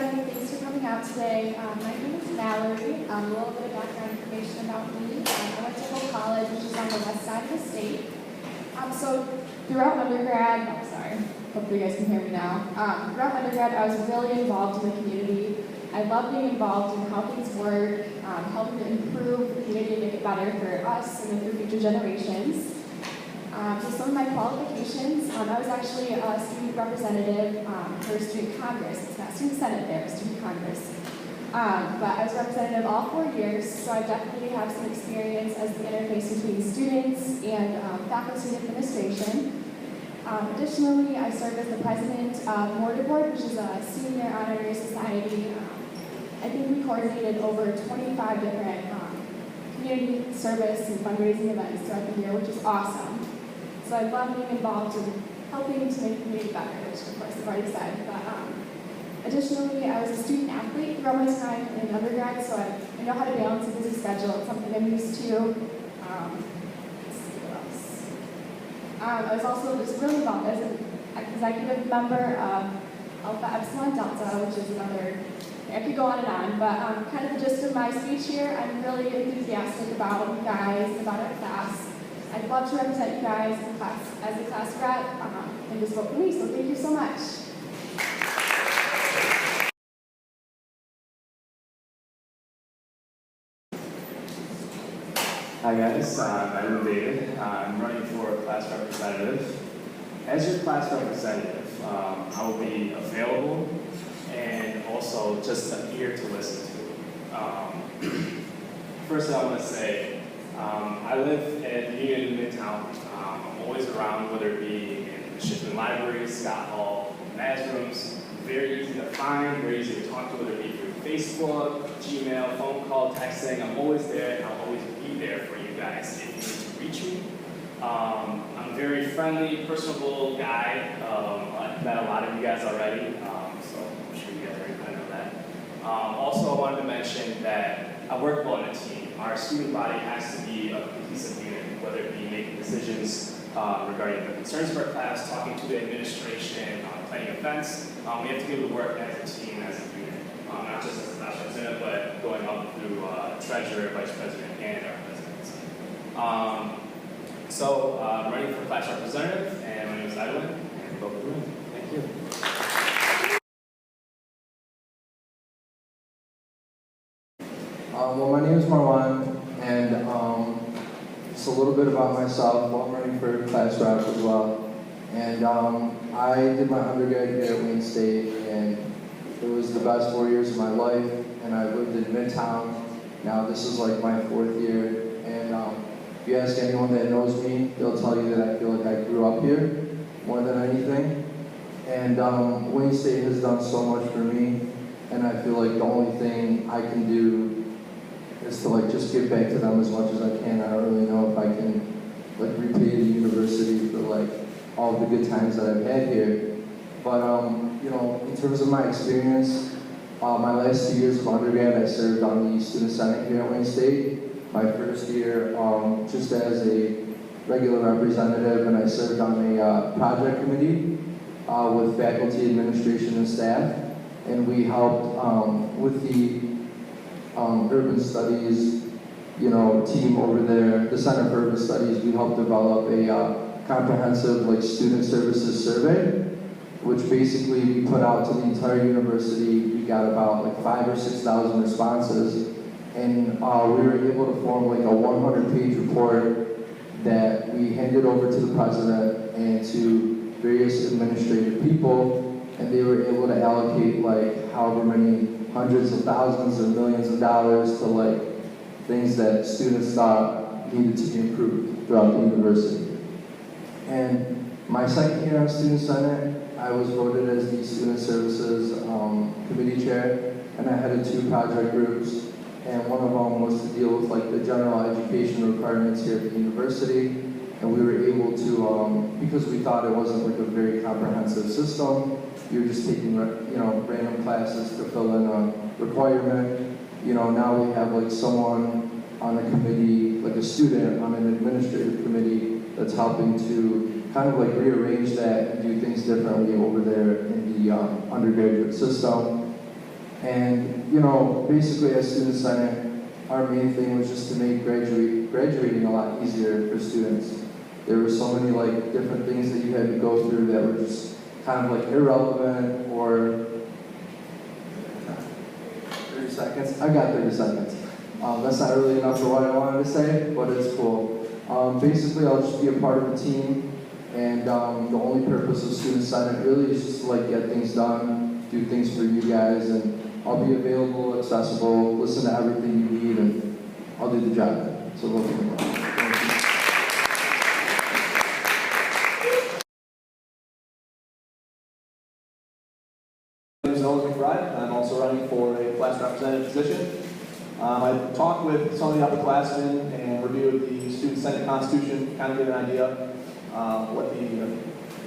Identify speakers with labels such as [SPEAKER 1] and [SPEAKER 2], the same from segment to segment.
[SPEAKER 1] everybody. Thanks for coming out today. My name is Mallory. A little bit of background information about me. I went to Hope College, which is on the west side of the state. So throughout undergrad, hopefully you guys can hear me now. Throughout undergrad, I was really involved in the community. I love being involved in how things work, helping to improve the community and make it better for us and for future generations. So some of my qualifications, I was actually a student representative for Student Congress. It's not Student Senate there, Student Congress. But I was representative all 4 years, so I definitely have some experience as the interface between students and faculty and administration. Additionally, I serve as the president of Mortar Board, which is a senior honorary society. I think we coordinated over 25 different community service and fundraising events throughout the year, which is awesome. So I love being involved in helping to make the community better, which of course I've already said. But additionally, I was a student athlete throughout my time in undergrad, so I know how to balance a busy schedule. It's something I'm used to. Let's see what else. I was also just really involved as an executive member of Alpha Epsilon Delta, which is another, I could go on and on, but kind of the gist of my speech here, I'm really enthusiastic about you guys, about our class. I'd love to represent you guys as a class rep, and just vote for me, so thank you so much.
[SPEAKER 2] Hi guys, my name is David. I'm running for class representative. As your class representative, I will be available and also just an ear to listen to. First I want to say, I live at Union Midtown. I'm always around, whether it be in the Shipman Library, Scott Hall, Masrooms. Very easy to find, very easy to talk to, whether it be through Facebook, Gmail, phone call, texting. I'm always there, and I'll always be there for you guys if you need to reach me. I'm a very friendly, personable guy. I've met a lot of you guys already, so I'm sure you guys already kind of know that. Also, I wanted to mention that I work well in a team. Our student body has to be a cohesive unit, whether it be making decisions regarding the concerns of our class, talking to the administration, planning events. We have to be able to work as a team, as a unit, not just as a class representative, but going up through treasurer, vice president, and our president. So I'm running for class representative, and my name is Edwin, and vote for me. Thank you.
[SPEAKER 3] Well, my name is Marwan, and just a little bit about myself. Well, I'm running for class rep as well. And I did my undergrad here at Wayne State, and it was the best 4 years of my life, and I lived in Midtown. Now this is like my 4th year, and if you ask anyone that knows me, they'll tell you that I feel like I grew up here more than anything. And Wayne State has done so much for me, and I feel like the only thing I can do is to like just give back to them as much as I can. I don't really know if I can like repay the university for like all the good times that I've had here. But you know, in terms of my experience, my last 2 years of undergrad, I served on the student senate here at Wayne State. My first year, just as a regular representative, and I served on a project committee with faculty, administration, and staff. And we helped with the urban studies, team over there, the Center for Urban Studies. We helped develop a comprehensive student services survey, which basically we put out to the entire university. We got about 5,000 or 6,000 responses, and we were able to form a 100-page report that we handed over to the president and to various administrative people, and they were able to allocate however many hundreds of thousands or millions of dollars to things that students thought needed to be improved throughout the university. And my second year on Student Senate, I was voted as the Student Services Committee Chair, and I headed 2 project groups, and one of them was to deal with the general education requirements here at the university, and we were able to, because we thought it wasn't a very comprehensive system, you were just taking random classes to fill in a requirement. Now we have someone on a committee, a student on an administrative committee that's helping to kind of rearrange that and do things differently over there in the undergraduate system. And, basically as Student Senate, our main thing was just to make graduating a lot easier for students. There were so many different things that you had to go through that were just kind of irrelevant or 30 seconds. I got 30 seconds. That's not really enough for what I wanted to say, but it's cool. Basically, I'll just be a part of the team, and the only purpose of Student Senate really is just to get things done, do things for you guys, and I'll be available, accessible, listen to everything you need, and I'll do the job. So welcome.
[SPEAKER 4] My name is Nolan McBride. I'm also running for a class representative position. I talked with some of the upperclassmen and reviewed the Student Senate Constitution, kind of get an idea what the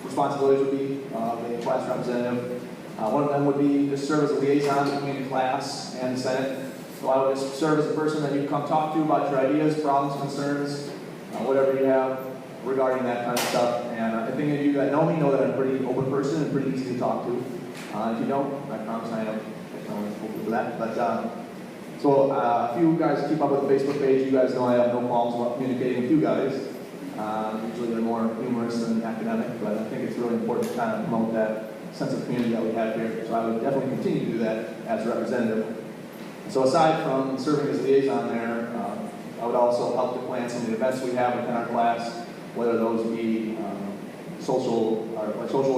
[SPEAKER 4] responsibilities would be of a class representative. One of them would be to serve as a liaison between the class and the Senate. So I would just serve as a person that you come talk to about your ideas, problems, concerns, whatever you have regarding that kind of stuff. And I think of you that know me know that I'm a pretty open person and pretty easy to talk to. If you don't, I promise I am open for that. But so if you guys keep up with the Facebook page, you guys know I have no qualms about communicating with you guys. Usually they're more humorous than academic, but I think it's really important to kind of promote that sense of community that we have here. So I would definitely continue to do that as a representative. So aside from serving as liaison there, I would also help to plan some of the events we have within our class, whether those be social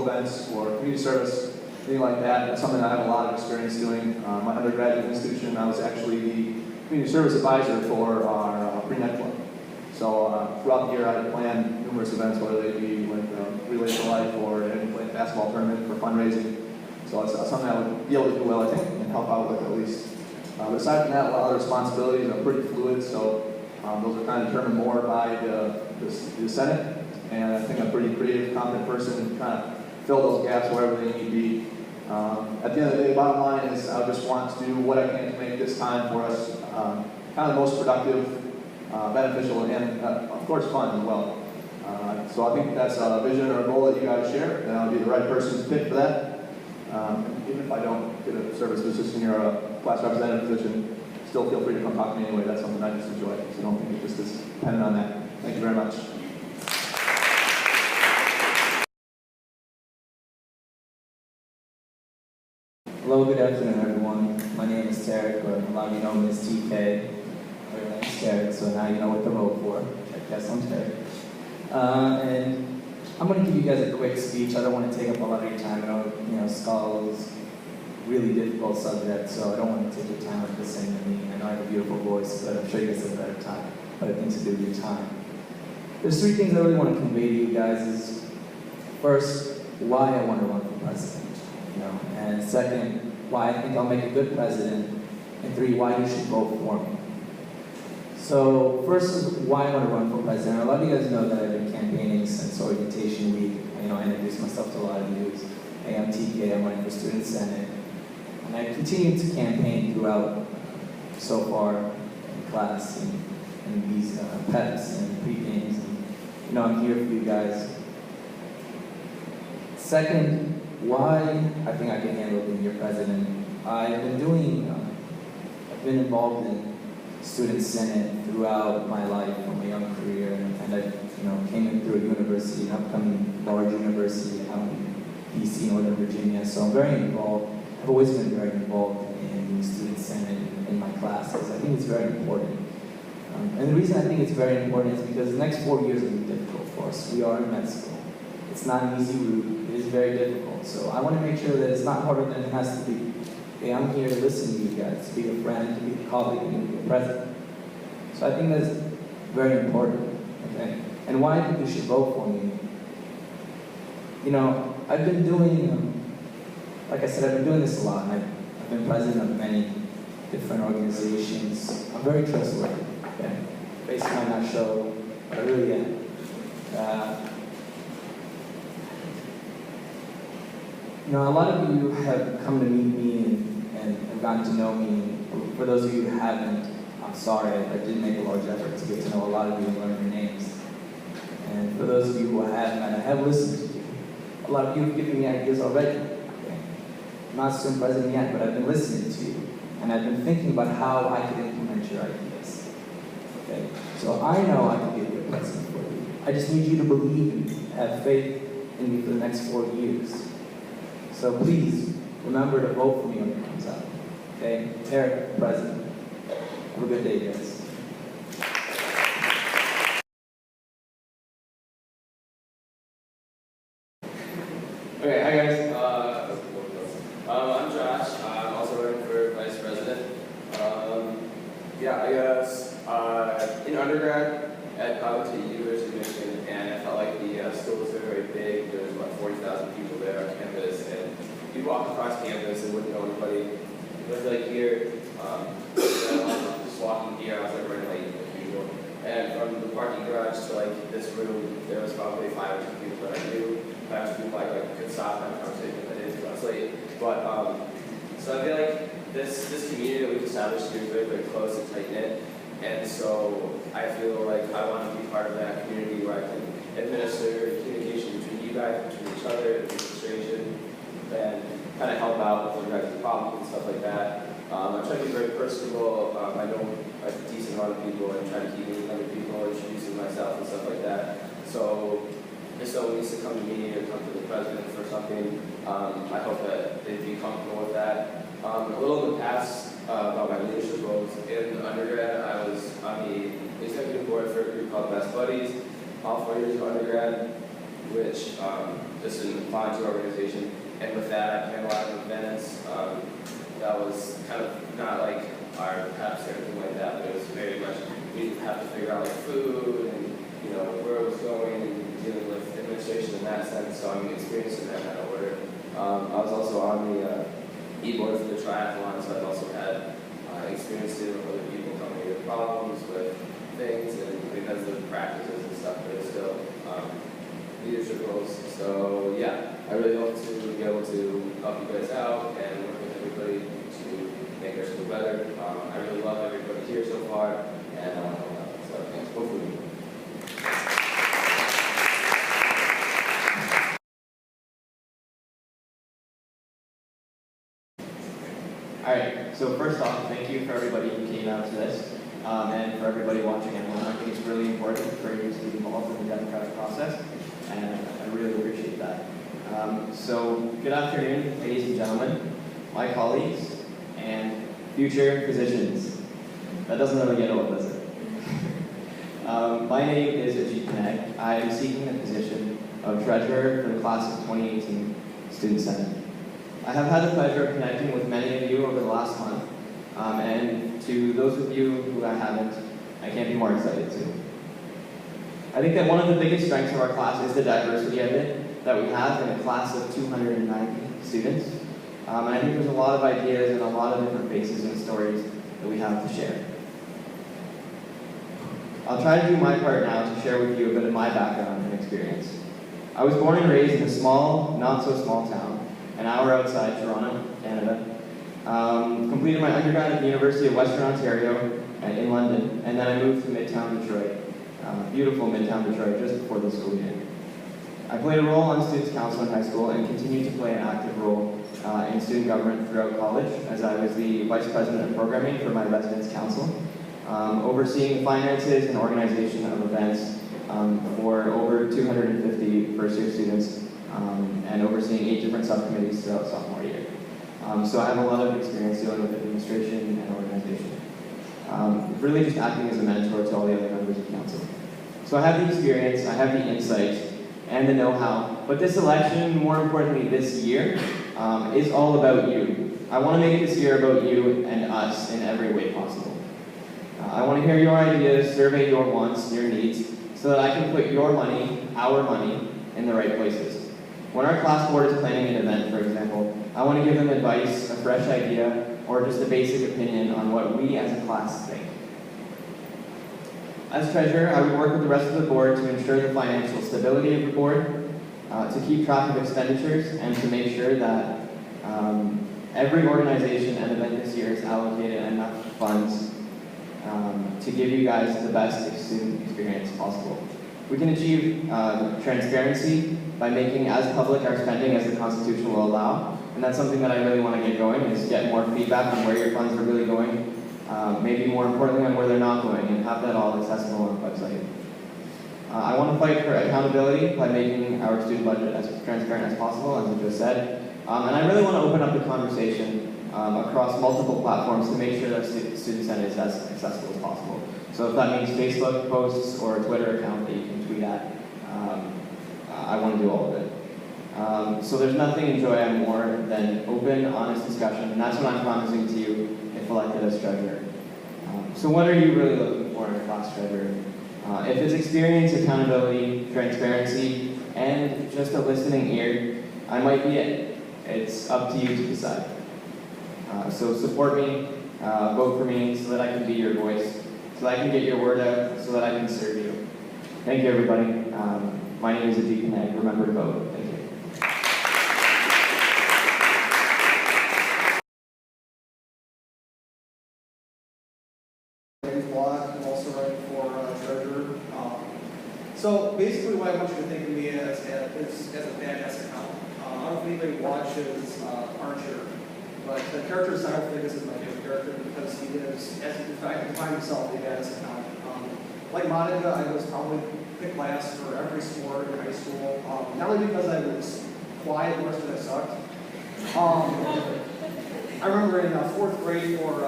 [SPEAKER 4] events or community service, anything like that. That's something I have a lot of experience doing. My undergraduate institution, I was actually the community service advisor for our pre-med club. So throughout the year, I plan numerous events, whether they be Relay to Life or any basketball tournament for fundraising. So it's something I would be able to do well, I think, and help out with at least. But aside from that, a lot of other responsibilities are pretty fluid, so those are kind of determined more by the Senate. And I think I'm a pretty creative, competent person to kind of fill those gaps wherever they need to be. At the end of the day, bottom line is I just want to do what I can to make this time for us kind of the most productive, beneficial, and of course fun as well. So I think that's a vision or a goal that you guys share, and I'll be the right person to pick for that. Even if I don't get a service position or a class representative position, still feel free to come talk to me anyway. That's something I just enjoy, so don't think it just is dependent on that. Thank you very much.
[SPEAKER 5] Hello, good afternoon, everyone. My name is Tarek, or a lot of you know me as TK. My name is Tarek, so now you know what to vote for. I guess I'm Tarek. And I'm going to give you guys a quick speech. I don't want to take up a lot of your time. I know, school is a really difficult subject, so I don't want to take your time with listening to me. I know I have a beautiful voice, but I'm sure you guys have better things to do with your time. There's three things I really want to convey to you guys. Is first, why I want to run for president. And second, why I think I'll make a good president, and three, why you should vote for me. So first is why I want to run for president. A lot of you guys know that I've been campaigning since orientation week. I introduced myself to a lot of you. Hey, I'm TK, I'm running for Student Senate. And I continue to campaign throughout so far in class and these PEPs and pre-games. And, I'm here for you guys. Second, why I think I can handle being your president. I've been involved in Student Senate throughout my life, from a young career, and I came in through a university, an upcoming large university out in DC, Northern Virginia, so I'm very involved. I've always been very involved in Student Senate in my classes. I think it's very important. And the reason I think it's very important is because the next 4 years will be difficult for us. We are in med school. It's not an easy route. It is very difficult. So I want to make sure that it's not harder than it has to be. Okay, I'm here to listen to you guys, to be a friend, to be a colleague, and to be a president. So I think that's very important. Okay? And why I think you should vote for me. I've been doing, like I said, I've been doing this a lot. I've been president of many different organizations. I'm very trustworthy. Okay? Face might not show, but I really am. A lot of you have come to meet me and have gotten to know me. For those of you who haven't, I'm sorry, I did make a large effort to get to know a lot of you and learn your names. And for those of you who have met, I have listened to you. A lot of you have given me ideas already. Okay? I'm not student president yet, but I've been listening to you, and I've been thinking about how I could implement your ideas. Okay? So I know I can be a good president for you. I just need you to believe in me, have faith in me for the next 4 years. So please, remember to vote for me when it comes out. Okay? Tarek, president. Have a good day, guys.
[SPEAKER 6] Okay, hi guys. I'm Josh. I'm also running for vice president. I guess in undergrad at Covington University of Michigan, and I felt like the school was very, very big. There was about 40,000 people there on campus, and you'd walk across campus and wouldn't know anybody. But I feel like here, just walking here, I was like running late like usual. And from the parking garage to like this room, there was probably 5 or 6 people that I knew. 5 or 6 people I could stop and have a conversation with. That is because I was late. But so I feel like this community that we've established here is very, very close and tight knit. And so I feel like I want to be part of that community where I can administer communication between you guys, between each other, the administration, and kind of help out with regards to problems and stuff like that. I try to be very personable. I know a decent amount of people and try to keep meeting other people, introducing myself and stuff like that. So if someone needs to come to me or come to the president for something, I hope that they'd be comfortable with that. A little in the past about my leadership roles. In undergrad, I was on the executive board for a group called Best Buddies, all 4 years of undergrad, which just an volunteer organization. And with that, I planned a lot of events. That was kind of not like our PEPs or anything like that, but it was very much, we'd have to figure out like food and where it was going and dealing with administration in that sense, so I'm experienced in that kind of order. I was also on the e-board for the triathlon, so I've also had experience dealing with other people coming with problems, with things, and because of practices and stuff, but it's still leadership roles. So yeah, I really hope to be able to help you guys out and work with everybody to make our school better. I really love everybody here so far, and so thanks. Hopefully.
[SPEAKER 7] Alright, so first off, thank you for everybody who came out to this, and for everybody watching at home. I think it's really important for you to be involved in the democratic process, and I really appreciate that. So, good afternoon, ladies and gentlemen, my colleagues, and future physicians. That doesn't really get old, does it? My name is Ajit Panag. I am seeking the position of Treasurer for the Class of 2018 Student Senate. I have had the pleasure of connecting with many of you over the last month, and to those of you who I haven't, I can't be more excited to. I think that one of the biggest strengths of our class is the diversity of it that we have in a class of 290 students. And I think there's a lot of ideas and a lot of different faces and stories that we have to share. I'll try to do my part now to share with you a bit of my background and experience. I was born and raised in a small, not so small town, an hour outside Toronto, Canada. Completed my undergrad at the University of Western Ontario in London, and then I moved to Midtown Detroit, beautiful Midtown Detroit, just before the school year. I played a role on Students' Council in high school and continued to play an active role in student government throughout college, as I was the Vice President of Programming for my Residence Council, overseeing the finances and organization of events for over 250 first-year students, and overseeing 8 different subcommittees throughout sophomore year. So I have a lot of experience dealing with administration and organization. Really just acting as a mentor to all the other members of council. So I have the experience, I have the insight, and the know-how, but this election, more importantly this year, is all about you. I want to make this year about you and us in every way possible. I want to hear your ideas, survey your wants, your needs, so that I can put your money, our money, in the right places. When our class board is planning an event, for example, I want to give them advice, a fresh idea, or just a basic opinion on what we as a class think. As treasurer, I would work with the rest of the board to ensure the financial stability of the board, to keep track of expenditures, and to make sure that every organization and event this year is allocated enough funds to give you guys the best student experience possible. We can achieve transparency by making as public our spending as the Constitution will allow, And that's something that I really want to get going, is get more feedback on where your funds are really going, maybe more importantly on where they're not going, and have that all accessible on the website. I want to fight for accountability by making our student budget as transparent as possible, as I just said. And I really want to open up the conversation across multiple platforms to make sure that Student Senate is as accessible as possible. So if that means Facebook posts or a Twitter account that you can tweet at, I want to do all of it. So there's nothing in Joy more than open, honest discussion, and that's what I'm promising to you if elected as treasurer. So what are you really looking for in a class treasurer? If it's experience, accountability, transparency, and just a listening ear, I might be it. It's up to you to decide. So support me, vote for me so that I can be your voice, so that I can get your word out, so that I can serve you. Thank you, everybody. My name is Adik Nag. Remember to vote. Thank you.
[SPEAKER 4] I'm also running for treasurer. So basically what I want you to think of me as a badass account. I don't know if anybody watches Archer, but the character Seinfeld is my favorite character because he is, as he defines himself, a badass account. Like Monica, I was probably picked last for every sport in high school, not only because I was quiet, but because I sucked. I remember in 4th grade for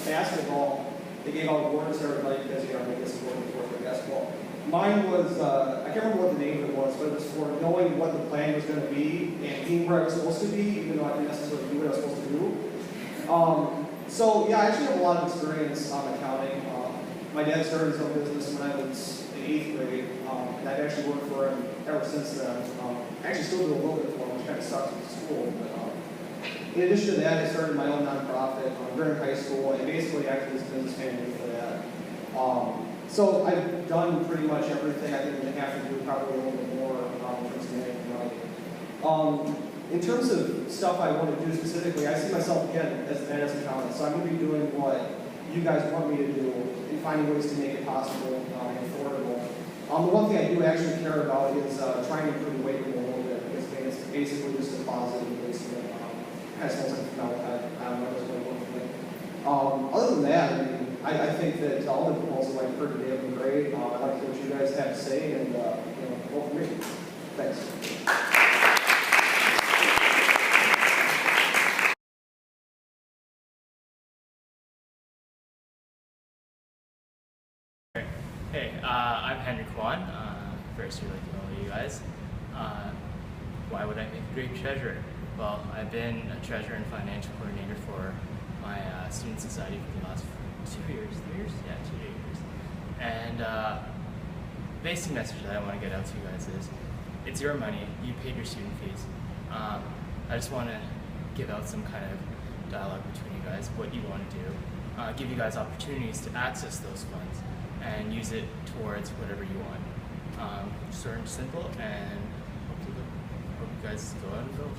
[SPEAKER 4] basketball, they gave out awards to everybody because you got to make this award in 4th grade basketball. Mine was, I can't remember what the name of it was, but it was for knowing what the plan was going to be and being where I was supposed to be, even though I didn't necessarily do what I was supposed to do. So yeah, I actually have a lot of experience on accounting. My dad started his own business when I was in 8th grade, and I've actually worked for him ever since then. I actually still do a little bit for him, which kind of sucks with school. But, in addition to that, I started my own nonprofit during high school, and basically acted as business manager for that. So I've done pretty much everything I didn't have to do, probably a little bit more in terms of managing money. In terms of stuff I want to do specifically, I see myself again as an accountant, so I'm going to be doing what you guys want me to do and finding ways to make it possible and affordable. The one thing I do actually care about is trying to improve the weight room a little bit, because it's basically just a positive basement. Kind of smells like formaldehyde. I don't know what's going on with it. Other than that, I think that all the proposals I've heard today have been great. I like what you guys have to say, and vote for me. Thanks.
[SPEAKER 2] Hey, I'm Henry Kwan. First, really to know you guys. Why would I make a great treasurer? Well, I've been a treasurer and financial coordinator for my student society for the last 2 years. 3 years? Yeah, 2 years. And basic message that I want to get out to you guys is, it's your money. You paid your student fees. I just want to give out some kind of dialogue between you guys, what you want to do, give you guys opportunities to access those funds and use it towards whatever you want. Short and simple, and hope you guys go out and vote.